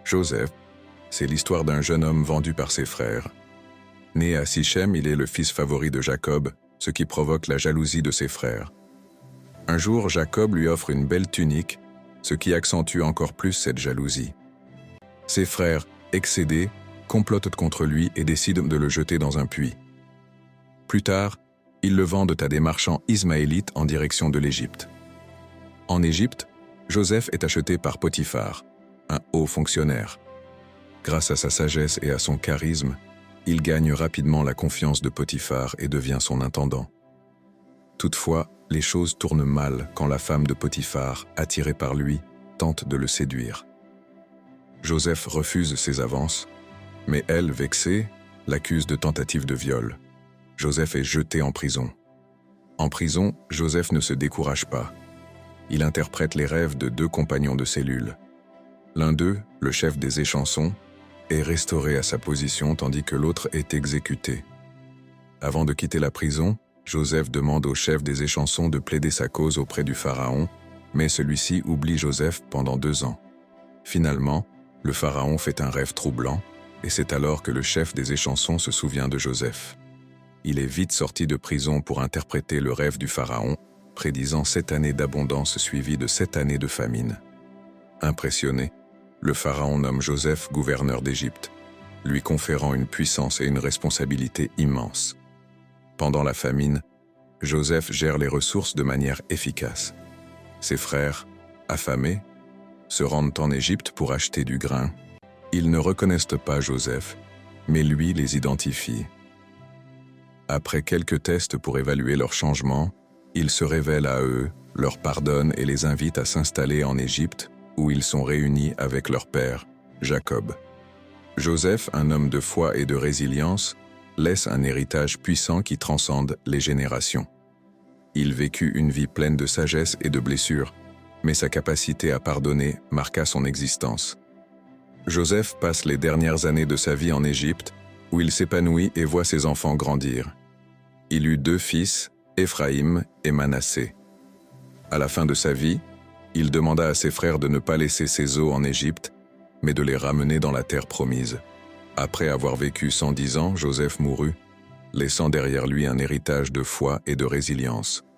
Joseph, c'est l'histoire d'un jeune homme vendu par ses frères. Né à Sichem, il est le fils favori de Jacob, ce qui provoque la jalousie de ses frères. Un jour, Jacob lui offre une belle tunique, ce qui accentue encore plus cette jalousie. Ses frères, excédés, complotent contre lui et décident de le jeter dans un puits. Plus tard, ils le vendent à des marchands ismaélites en direction de l'Égypte. En Égypte, Joseph est acheté par Potiphar, un haut fonctionnaire. Grâce à sa sagesse et à son charisme, il gagne rapidement la confiance de Potiphar et devient son intendant. Toutefois, les choses tournent mal quand la femme de Potiphar, attirée par lui, tente de le séduire. Joseph refuse ses avances, mais elle, vexée, l'accuse de tentative de viol. Joseph est jeté en prison. En prison, Joseph ne se décourage pas. Il interprète les rêves de deux compagnons de cellule. L'un d'eux, le chef des échansons, est restauré à sa position tandis que l'autre est exécuté. Avant de quitter la prison, Joseph demande au chef des échansons de plaider sa cause auprès du pharaon, mais celui-ci oublie Joseph pendant 2 ans. Finalement, le pharaon fait un rêve troublant, et c'est alors que le chef des échansons se souvient de Joseph. Il est vite sorti de prison pour interpréter le rêve du pharaon, prédisant 7 années d'abondance suivies de 7 années de famine. Impressionné, le pharaon nomme Joseph gouverneur d'Égypte, lui conférant une puissance et une responsabilité immenses. Pendant la famine, Joseph gère les ressources de manière efficace. Ses frères, affamés, se rendent en Égypte pour acheter du grain. Ils ne reconnaissent pas Joseph, mais lui les identifie. Après quelques tests pour évaluer leur changement, il se révèle à eux, leur pardonne et les invite à s'installer en Égypte, où ils sont réunis avec leur père, Jacob. Joseph, un homme de foi et de résilience, laisse un héritage puissant qui transcende les générations. Il vécut une vie pleine de sagesse et de blessures, mais sa capacité à pardonner marqua son existence. Joseph passe les dernières années de sa vie en Égypte, où il s'épanouit et voit ses enfants grandir. Il eut 2 fils, Éphraïm et Manassé. À la fin de sa vie, il demanda à ses frères de ne pas laisser ses os en Égypte, mais de les ramener dans la terre promise. Après avoir vécu 110 ans, Joseph mourut, laissant derrière lui un héritage de foi et de résilience.